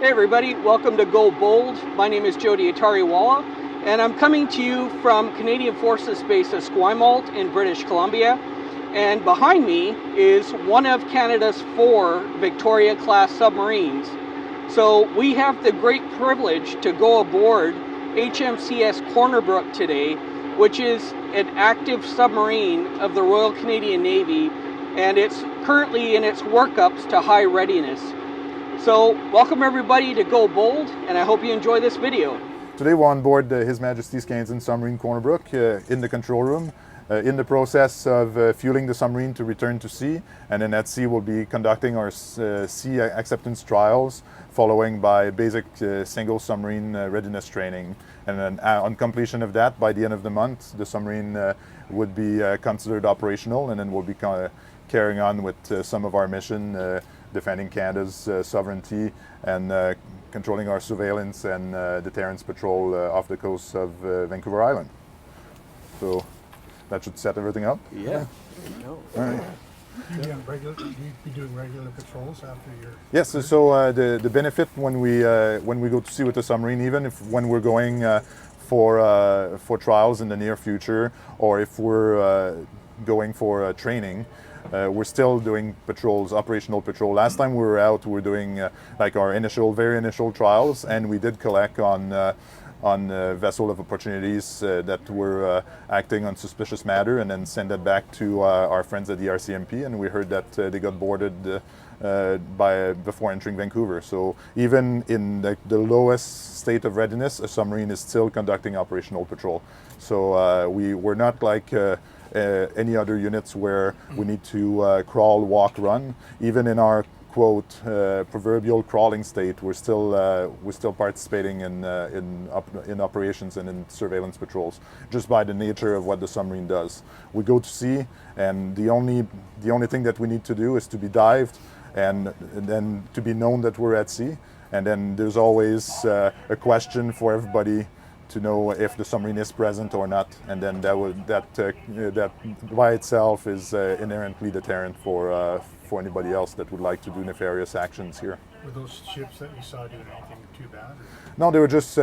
Hey everybody, welcome to Go Bold. My name is Jody Atariwala, and I'm coming to you from Canadian Forces Base at Esquimalt in British Columbia. And behind me is one of Canada's 4 Victoria-class submarines. So we have the great privilege to go aboard HMCS Corner Brook today, which is an active submarine of the Royal Canadian Navy, and it's currently in its workups to high readiness. So welcome everybody to Go Bold, and I hope you enjoy this video. Today we're on board His Majesty's Canadian Submarine Corner Brook in the control room, in the process of fueling the submarine to return to sea, and then at sea we'll be conducting our sea acceptance trials, following by basic single submarine readiness training. And then on completion of that, by the end of the month, the submarine would be considered operational, and then we'll be carrying on with some of our mission, defending Canada's sovereignty and controlling our surveillance and deterrence patrol off the coast of Vancouver Island. So that should set everything up. Yeah. All right. You'd be doing regular patrols after your... Yes, so the benefit when we go to sea with the submarine, even if when we're going for trials in the near future, or if we're going for training, we're still doing patrols, operational patrol. Last time we were out, we were doing like our very initial trials, and we did collect on vessel of opportunities that were acting on suspicious matter, and then send that back to our friends at the RCMP, and we heard that they got boarded before entering Vancouver. So even in the lowest state of readiness, a submarine is still conducting operational patrol. So we're not like any other units where we need to crawl, walk, run. Even in our quote proverbial crawling state, we're still participating in operations and in surveillance patrols, just by the nature of what the submarine does. We go to sea, and the only thing that we need to do is to be dived, and then to be known that we're at sea. And then there's always a question for everybody to know if the submarine is present or not, and then that by itself is inherently deterrent for anybody else that would like to do nefarious actions here. Were those ships that you saw doing anything too bad? Or? No, they were just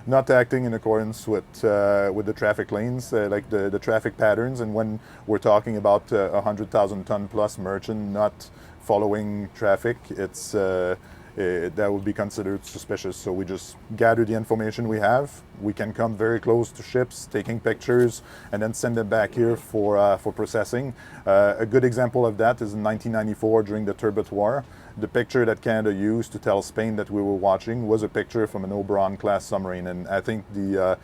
not acting in accordance with the traffic lanes, like the traffic patterns. And when we're talking about 100,000 ton plus merchant not following traffic, it's that would be considered suspicious. So we just gather the information we have. We can come very close to ships, taking pictures, and then send them back here for processing. A good example of that is in 1994 during the Turbot War. The picture that Canada used to tell Spain that we were watching was a picture from an Oberon class submarine, and I think the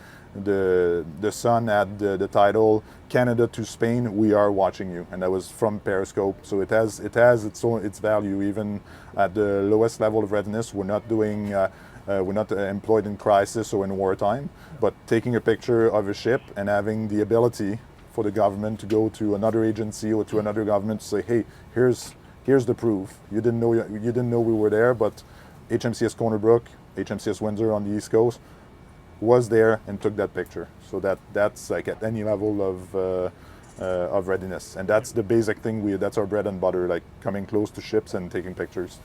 Sun had the title "Canada to Spain, we are watching you," and that was from Periscope. So it has its value even at the lowest level of readiness. We're not doing we're not employed in crisis or in wartime, but taking a picture of a ship and having the ability for the government to go to another agency or to another government to say, "Hey, here's the proof. You didn't know we were there, but HMCS Corner Brook, HMCS Windsor on the East Coast was there and took that picture." So that's like at any level of readiness, and that's the basic thing. That's our bread and butter, like coming close to ships and taking pictures.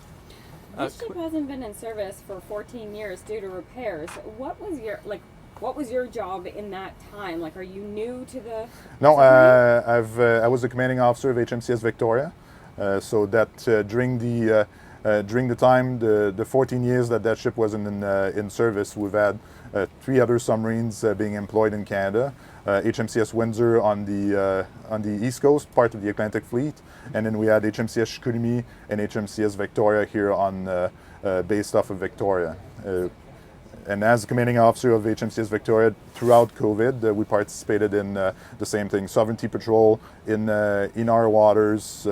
This ship hasn't been in service for 14 years due to repairs. What was your job in that time? Like, are you new to the? No, I was the commanding officer of HMCS Victoria. So that during the time, the 14 years that ship was in service, we've had 3 other submarines being employed in Canada. HMCS Windsor on the East Coast, part of the Atlantic Fleet, and then we had HMCS Chicoutimi and HMCS Victoria here based off of Victoria. And as commanding officer of HMCS Victoria throughout COVID, we participated in the same thing, sovereignty patrol in our waters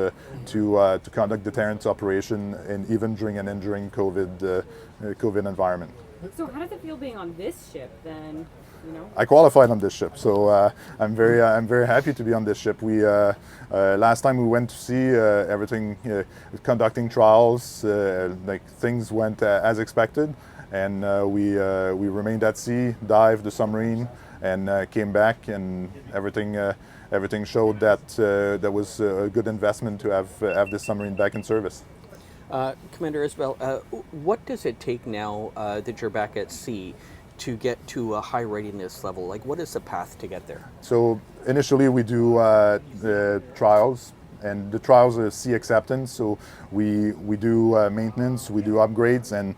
to conduct deterrence operation, and even during and during COVID environment. So how does it feel being on this ship then? You know? I qualified on this ship, so I'm very happy to be on this ship. We last time we went to sea, everything conducting trials, like things went as expected. And we remained at sea, dived the submarine, and came back, and everything showed that that was a good investment to have this submarine back in service. Commander Isabel, what does it take now that you're back at sea to get to a high readiness level? Like, what is the path to get there? So initially we do trials, and the trials are sea acceptance. So we do maintenance, we do upgrades, and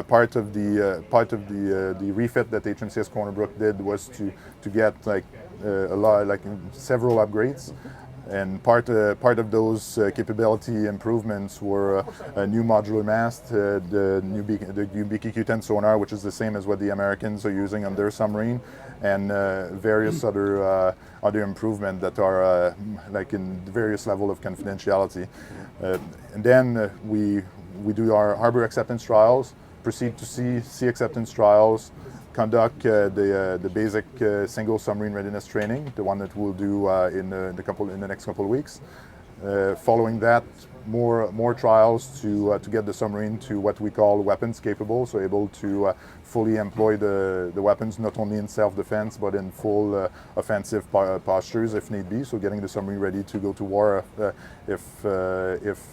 part of the refit that HMCS Corner Brook did was to get like a lot, like several upgrades. And part of those capability improvements were a new modular mast, the new BQQ-10 sonar, which is the same as what the Americans are using on their submarine, and various other improvements that are like in various level of confidentiality. And then we do our harbor acceptance trials, proceed to sea acceptance trials, conduct the basic single submarine readiness training, the one that we'll do in the next couple of weeks. Following that, more trials to get the submarine to what we call weapons capable, so able to fully employ the weapons not only in self-defense but in full offensive postures if need be. So getting the submarine ready to go to war if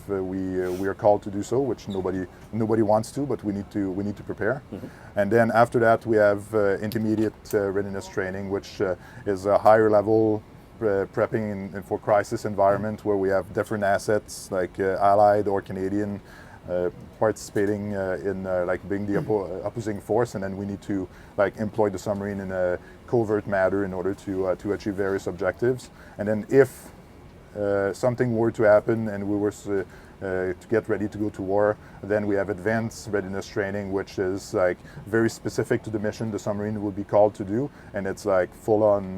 we are called to do so, which nobody wants to, but we need to prepare. Mm-hmm. And then after that we have intermediate readiness training, which is a higher level prepping for crisis environment where we have different assets like Allied or Canadian participating in like being the opposing force, and then we need to like employ the submarine in a covert manner in order to achieve various objectives. And then if something were to happen and we were to get ready to go to war, then we have advanced readiness training, which is like very specific to the mission the submarine will be called to do, and it's like full on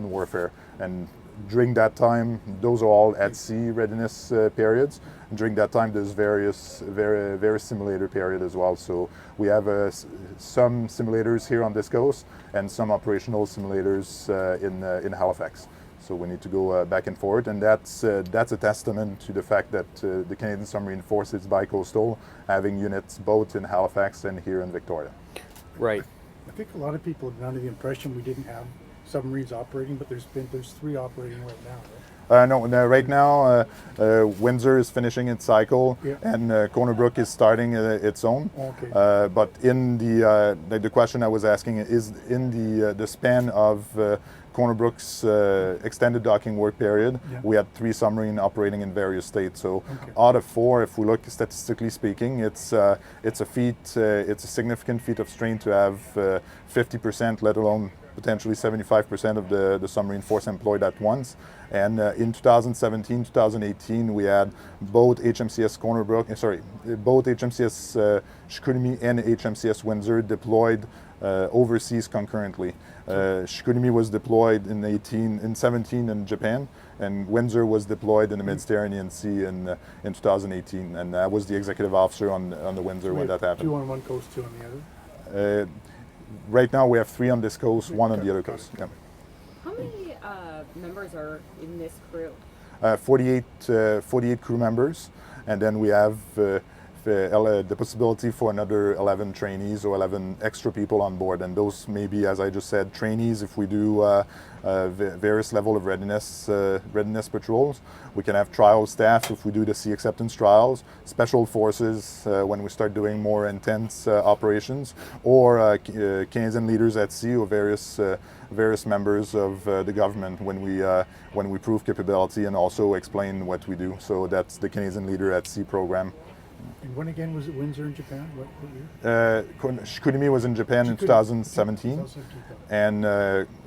warfare. And during that time, those are all at sea readiness periods. And during that time, there's various simulator period as well. So we have some simulators here on this coast and some operational simulators in Halifax. So we need to go back and forth, and that's a testament to the fact that the Canadian Submarine Force is bi-coastal, having units both in Halifax and here in Victoria. Right. I think a lot of people have been under the impression we didn't have submarines operating, but there's 3 operating right now. No, right now Windsor is finishing its cycle, yeah, and Corner Brook is starting its own. Okay. But in the question I was asking is in the span of Corner Brook's extended docking work period, yeah, we had 3 submarines operating in various states. So okay, out of 4, if we look statistically speaking, it's a feat. It's a significant feat of strength to have 50%, let alone potentially 75% of the submarine force employed at once. And in 2017, 2018, we had both HMCS Corner Brook, both HMCS Chicoutimi and HMCS Windsor deployed overseas concurrently. Chicoutimi was deployed in 17 in Japan, and Windsor was deployed in the Mediterranean Sea in 2018. And I was the executive officer on the Windsor when that happened. 2 on one coast, 2 on the other? Right now we have 3 on this coast, 1 on the other coast. Yeah. How many members are in this crew? 48 crew members, and then we have the possibility for another 11 trainees or 11 extra people on board, and those may be, as I just said, trainees if we do various level of readiness patrols. We can have trial staff if we do the sea acceptance trials, special forces when we start doing more intense operations, or Canadian leaders at sea or various members of the government when we prove capability and also explain what we do. So that's the Canadian Leader at Sea program. And when again was it Windsor in Japan? What year? Chicoutimi was in Japan in 2017, and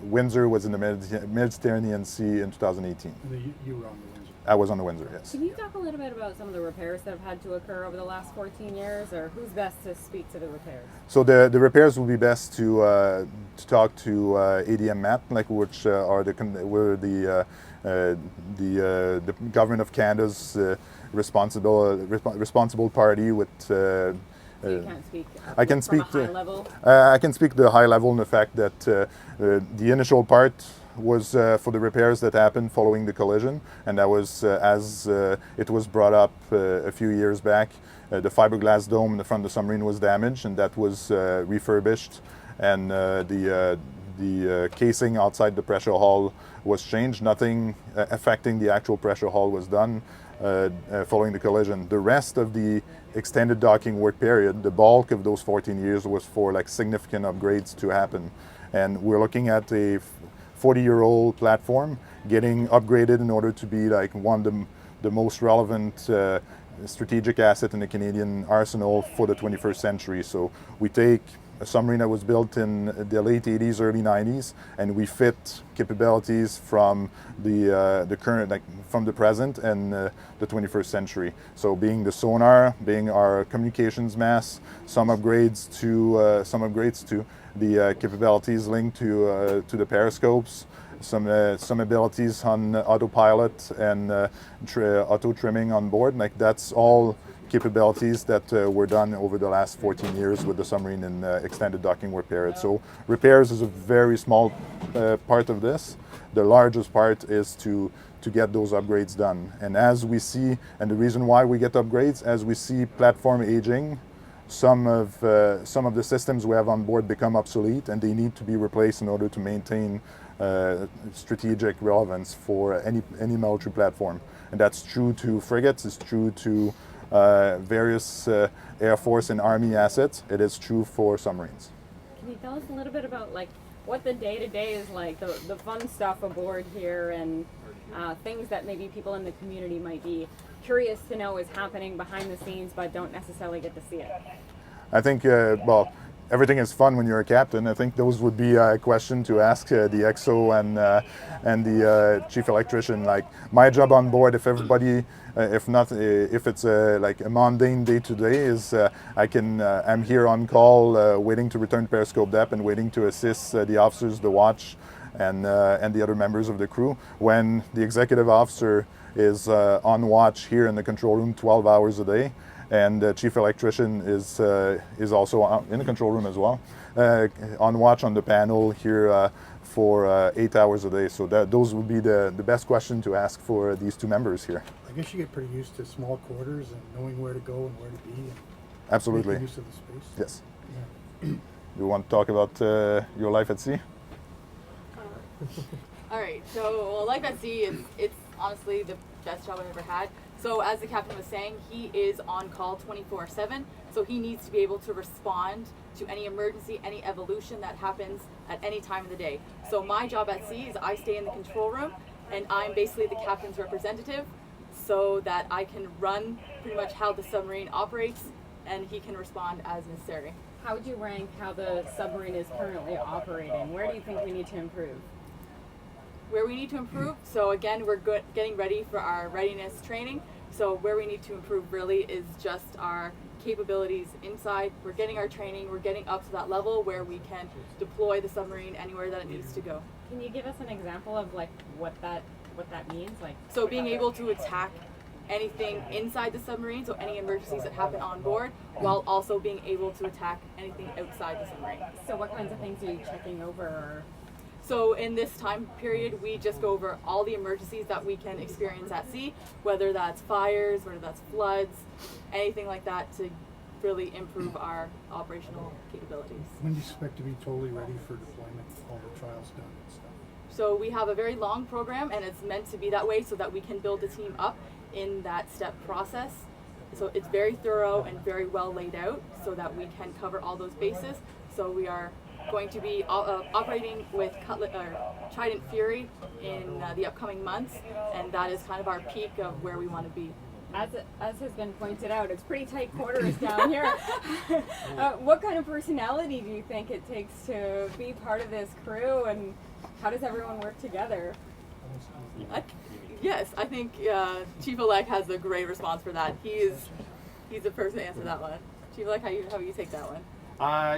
Windsor was in the Mediterranean Sea in 2018. And you were on the Windsor? I was on the Windsor, yes. Can you talk a little bit about some of the repairs that have had to occur over the last 14 years, or who's best to speak to the repairs? So the repairs will be best to talk to ADM MAT, like which are the government of Canada's responsible party with. So you can't speak. I can speak from a high level. I can speak the high level in the fact that the initial part was for the repairs that happened following the collision, and that was as it was brought up a few years back. The fiberglass dome in the front of the submarine was damaged, and that was refurbished, and the casing outside the pressure hull was changed. Nothing affecting the actual pressure hull was done following the collision. The rest of the extended docking work period, the bulk of those 14 years was for like significant upgrades to happen. And we're looking at a 40-year-old platform getting upgraded in order to be like one of the most relevant strategic asset in the Canadian arsenal for the 21st century. So we take a submarine that was built in the late 80s, early 90s, and we fit capabilities from the current, like from the present and the 21st century. So being the sonar, being our communications mast, some upgrades to the capabilities linked to the periscopes, some abilities on autopilot and auto trimming on board. Like that's all capabilities that were done over the last 14 years with the submarine in extended docking work period. So repairs is a very small part of this. The largest part is to get those upgrades done. And as we see, and the reason why we get upgrades, as we see platform aging, some of the systems we have on board become obsolete and they need to be replaced in order to maintain strategic relevance for any military platform. And that's true to frigates, it's true to various Air Force and Army assets. It is true for submarines. Can you tell us a little bit about like what the day-to-day is like, the fun stuff aboard here, and things that maybe people in the community might be curious to know is happening behind the scenes but don't necessarily get to see it? I think, well, everything is fun when you're a captain. I think those would be a question to ask the XO and the chief electrician. Like my job on board, if everybody, if it's like a mundane day to day, is I'm here on call, waiting to return periscope depth and waiting to assist the officers, the watch, and the other members of the crew. When the executive officer is on watch here in the control room 12 hours a day, and the chief electrician is also in the control room as well, on watch on the panel here for 8 hours a day. So those would be the best question to ask for these two members here. I guess you get pretty used to small quarters and knowing where to go and where to be. And Absolutely. making use of the space. Yes. Yeah. You want to talk about your life at sea? All right, so life at sea it's honestly the best job I've ever had. So as the captain was saying, he is on call 24/7, so he needs to be able to respond to any emergency, any evolution that happens at any time of the day. So my job at sea is I stay in the control room, and I'm basically the captain's representative, so that I can run pretty much how the submarine operates, and he can respond as necessary. How would you rank how the submarine is currently operating? Where do you think we need to improve? Where we need to improve, so again, we're getting ready for our readiness training. So where we need to improve really is just our capabilities inside. We're getting our training, we're getting up to that level where we can deploy the submarine anywhere that it needs to go. Can you give us an example of like what that means? Like, So being able to attack anything inside the submarine, so any emergencies that happen on board, while also being able to attack anything outside the submarine. so what kinds of things are you checking over? Or So in this time period, we just go over all the emergencies that we can experience at sea, whether that's fires, whether that's floods, anything like that, to really improve our operational capabilities. When do you expect to be totally ready for deployment, all the trials done and stuff? So we have a very long program, and it's meant to be that way so that we can build the team up in that step process. So it's very thorough and very well laid out so that we can cover all those bases. So we are going to be operating with Trident Fury in the upcoming months, and that is kind of our peak of where we want to be. as has been pointed out, it's pretty tight quarters down here. What kind of personality do you think it takes to be part of this crew, and how does everyone work together? Yes, I think Chief Elect has a great response for that. He's the person to answer that one. Chief Elect, how you take that one?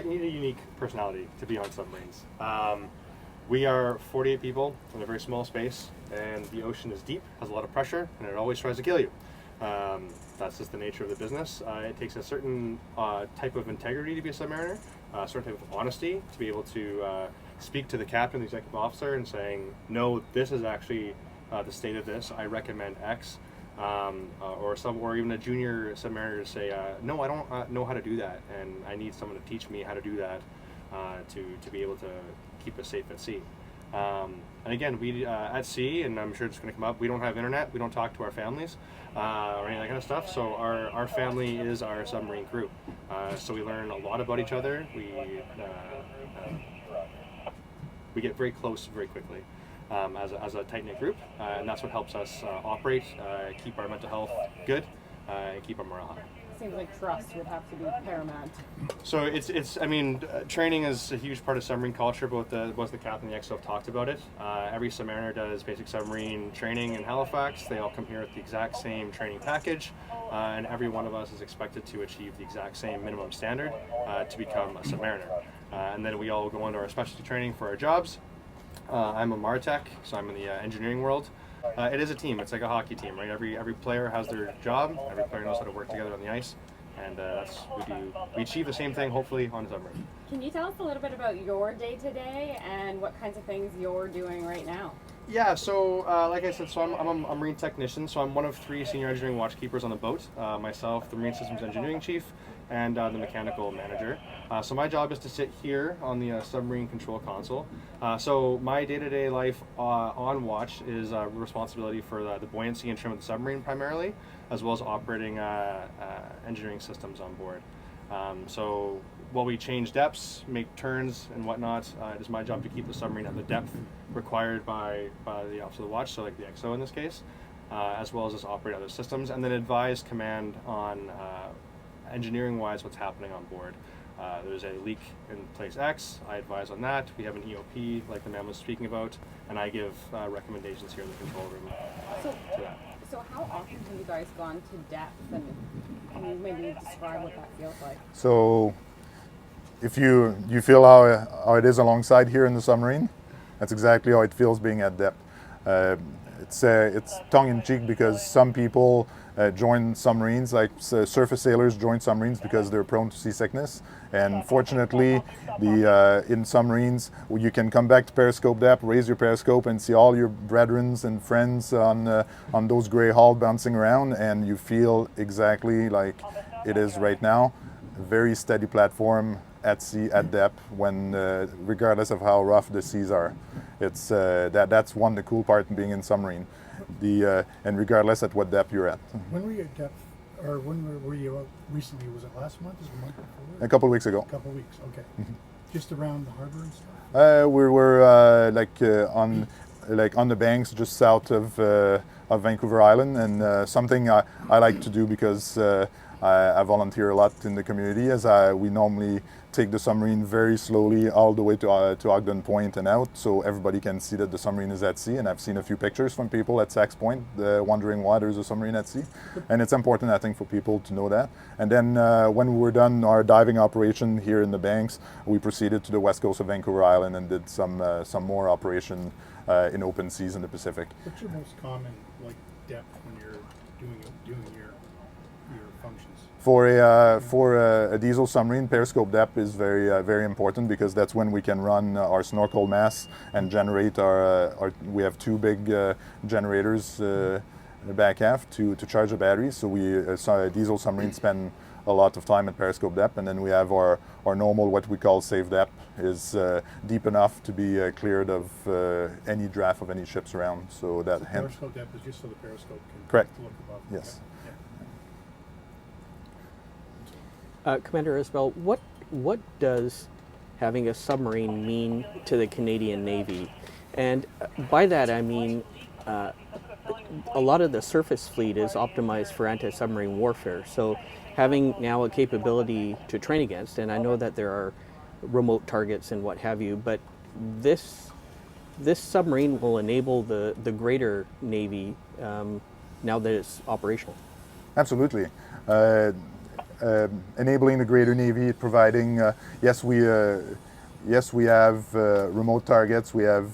You need a unique personality to be on submarines. We are 48 people in a very small space, and the ocean is deep, has a lot of pressure, and it always tries to kill you. That's just the nature of the business. It takes a certain type of integrity to be a submariner, a certain type of honesty to be able to speak to the captain, the executive officer, and saying, no, this is actually the state of this, I recommend X. Or even a junior submariner to say, no, I don't know how to do that, and I need someone to teach me how to do that to be able to keep us safe at sea. And again, we at sea, and I'm sure it's going to come up, we don't have internet, we don't talk to our families or any of that kind of stuff, so our family is our submarine crew. So we learn a lot about each other, we get very close very quickly as a tight-knit group, and that's what helps us operate, keep our mental health good, and keep our morale high. Seems like trust would have to be paramount. So it's I mean, training is a huge part of submarine culture. Both the captain and the XO have talked about it. Every submariner does basic submarine training in Halifax. They all come here with the exact same training package, and every one of us is expected to achieve the exact same minimum standard to become a submariner. And then we all go into our specialty training for our jobs. I'm a Martech, so I'm in the engineering world. It is a team. It's like a hockey team, right? Every player has their job. Every player knows how to work together on the ice, and we achieve the same thing, hopefully, on the submarine. Can you tell us a little bit about your day-to-day and what kinds of things you're doing right now? Yeah, so like I said, so I'm a marine technician, so I'm one of 3 senior engineering watchkeepers on the boat. Myself, the marine systems engineering chief, and the mechanical manager. So my job is to sit here on the submarine control console. So my day-to-day life on watch is responsibility for the buoyancy and trim of the submarine primarily, as well as operating engineering systems on board. So while we change depths, make turns and whatnot, it is my job to keep the submarine at the depth required by the officer of the watch, so like the XO in this case, as well as just operate other systems, and then advise command on engineering-wise what's happening on board. There's a leak in place X, I advise on that. We have an EOP like the man was speaking about, and I give recommendations here in the control room to that. So how often have you guys gone to depth, and can you maybe describe what that feels like? So if you feel how it is alongside here in the submarine, that's exactly how it feels being at depth. It's tongue-in-cheek because some people join submarines, like surface sailors join submarines because they're prone to seasickness. And fortunately, in submarines, you can come back to periscope depth, raise your periscope, and see all your brethren and friends on those gray hull bouncing around, and you feel exactly like it is right now. A very steady platform at sea, at depth, when regardless of how rough the seas are. It's that's one of the cool part in being in submarine. And regardless at what depth you're at. When were you at depth, or when were you out recently? Was it last month? Was it the month before? A couple of weeks ago. A couple of weeks, okay. Just around the harbor and stuff? We were on the banks just south of Vancouver Island, and something I like to do because I volunteer a lot in the community, as we normally take the submarine very slowly all the way to Ogden Point and out, so everybody can see that the submarine is at sea. And I've seen a few pictures from people at Sax Point wondering why there's a submarine at sea. And it's important, I think, for people to know that. And then when we were done our diving operation here in the banks, we proceeded to the west coast of Vancouver Island and did some more operation in open seas in the Pacific. What's your most common depth when you're doing your functions? For a diesel submarine, periscope depth is very important, because that's when we can run our snorkel masts and generate our we have 2 big generators back aft to charge the batteries. So a diesel submarine spend a lot of time at periscope depth, and then we have our normal, what we call safe depth, is deep enough to be cleared of any draft of any ships around. So that periscope depth is just so the periscope can correct. Look above. Yes. Commander Isbell, what does having a submarine mean to the Canadian Navy? And by that I mean a lot of the surface fleet is optimized for anti-submarine warfare. So having now a capability to train against, and I know that there are remote targets and what have you, but this submarine will enable the greater Navy now that it's operational. Absolutely. Enabling the greater Navy, providing yes we have remote targets, we have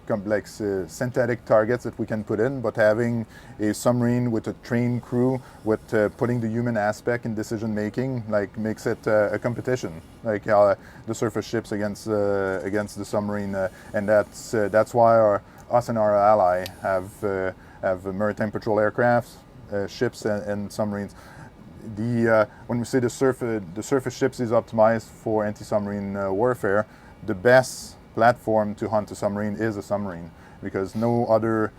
complex synthetic targets that we can put in, but having a submarine with a trained crew, with putting the human aspect in decision making, makes it a competition, the surface ships against the submarine, and that's why us and our ally have maritime patrol aircraft, ships and submarines. When we say the surface ships is optimized for anti-submarine warfare, the best platform to hunt a submarine is a submarine, because no other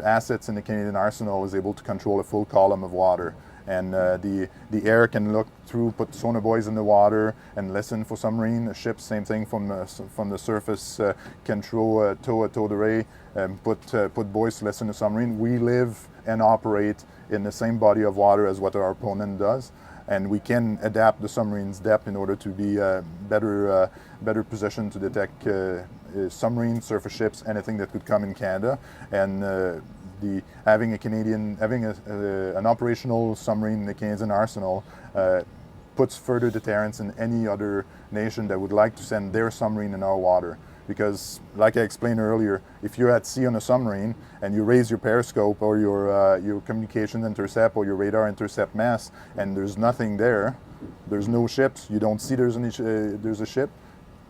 assets in the Canadian arsenal is able to control a full column of water. And the air can look through, put sonar buoys in the water and listen for submarine. A ship, same thing from the surface, can throw a tow de ray, put buoys to listen to submarine. We live and operate in the same body of water as what our opponent does, and we can adapt the submarine's depth in order to be better positioned to detect submarine, surface ships, anything that could come in Canada. And having an operational submarine in the Canadian arsenal puts further deterrence in any other nation that would like to send their submarine in our water. Because, like I explained earlier, if you're at sea on a submarine and you raise your periscope or your communication intercept or your radar intercept mast, and there's nothing there, there's no ships, you don't see there's a ship,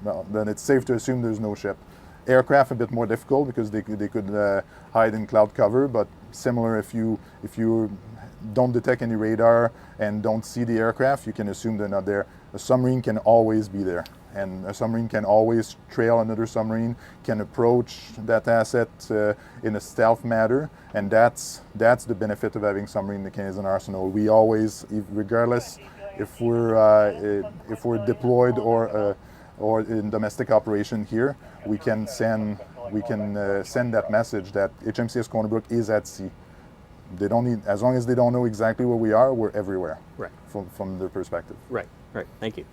well, then it's safe to assume there's no ship. Aircraft a bit more difficult because they could hide in cloud cover, but similar, if you don't detect any radar and don't see the aircraft, you can assume they're not there. A submarine can always be there, and a submarine can always trail another submarine, can approach that asset in a stealth manner, and that's the benefit of having submarine in the Canadian arsenal. We always, regardless if we're deployed or in domestic operation here, we can send that message that HMCS Corner Brook is at sea. They don't need, as long as they don't know exactly where we are, we're everywhere. Right. From their perspective. Right. Right. Thank you.